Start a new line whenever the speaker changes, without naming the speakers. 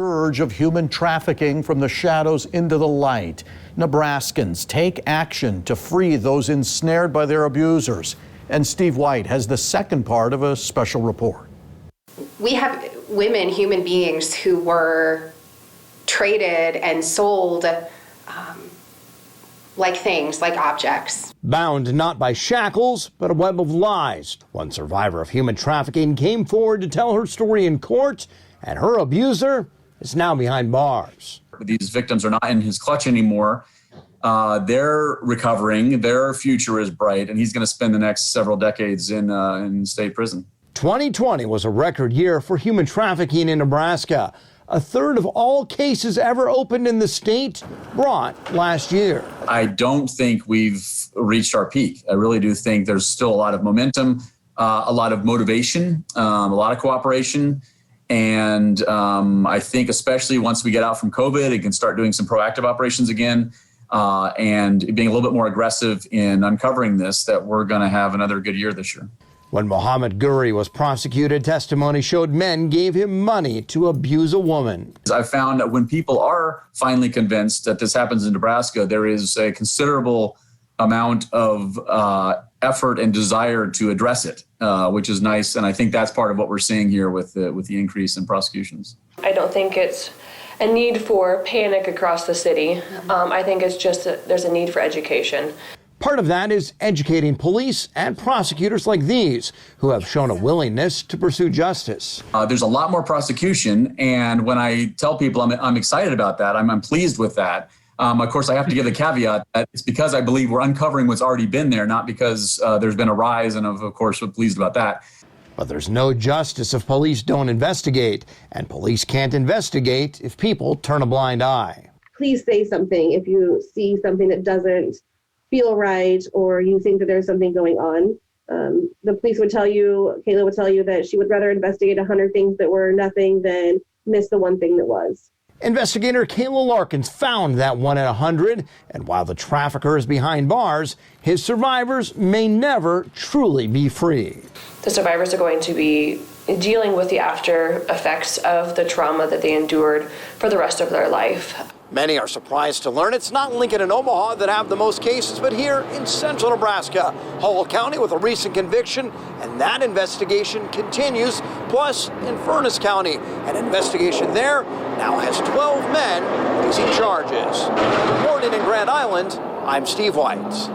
scourge of human trafficking from the shadows into the light. Nebraskans take action to free those ensnared by their abusers. And Steve White has the second part of a special report.
We have women, human beings, who were traded and sold like things, like objects.
Bound not by shackles, but a web of lies. One survivor of human trafficking came forward to tell her story in court, and her abuser is now behind bars.
These victims are not in his clutch anymore. They're recovering, their future is bright, and he's going to spend the next several decades in state prison.
2020 was a record year for human trafficking in Nebraska. A third of all cases ever opened in the state brought last year.
I don't think we've reached our peak. I really do think there's still a lot of momentum, a lot of motivation, a lot of cooperation. And I think especially once we get out from COVID and can start doing some proactive operations again and being a little bit more aggressive in uncovering this, that we're going to have another good year this year.
When Mohammed Guri was prosecuted, testimony showed men gave him money to abuse a woman.
I found that when people are finally convinced that this happens in Nebraska, there is a considerable amount of effort and desire to address it, which is nice. And I think that's part of what we're seeing here with the increase in prosecutions.
I don't think it's a need for panic across the city. I think it's just that there's a need for education.
Part of that is educating police and prosecutors like these who have shown a willingness to pursue justice.
There's a lot more prosecution, and when I tell people I'm excited about that, I'm pleased with that. Of course, I have to give the caveat that it's because I believe we're uncovering what's already been there, not because there's been a rise, and of course, we're pleased about that.
But there's no justice if police don't investigate, and police can't investigate if people turn a blind eye.
Please say something if you see something that doesn't feel right or you think that there's something going on. The police would tell you, Kayla would tell you that she would rather investigate 100 things that were nothing than miss the one thing that was.
Investigator Kayla Larkins found that 1 in 100, and while the trafficker is behind bars, his survivors may never truly be free.
The survivors are going to be dealing with the after effects of the trauma that they endured for the rest of their life.
Many are surprised to learn it's not Lincoln and Omaha that have the most cases, but here in central Nebraska, Hall County with a recent conviction, and that investigation continues. Plus, in Furnace County, an investigation there now has 12 men facing charges. Reporting in Grand Island, I'm Steve White.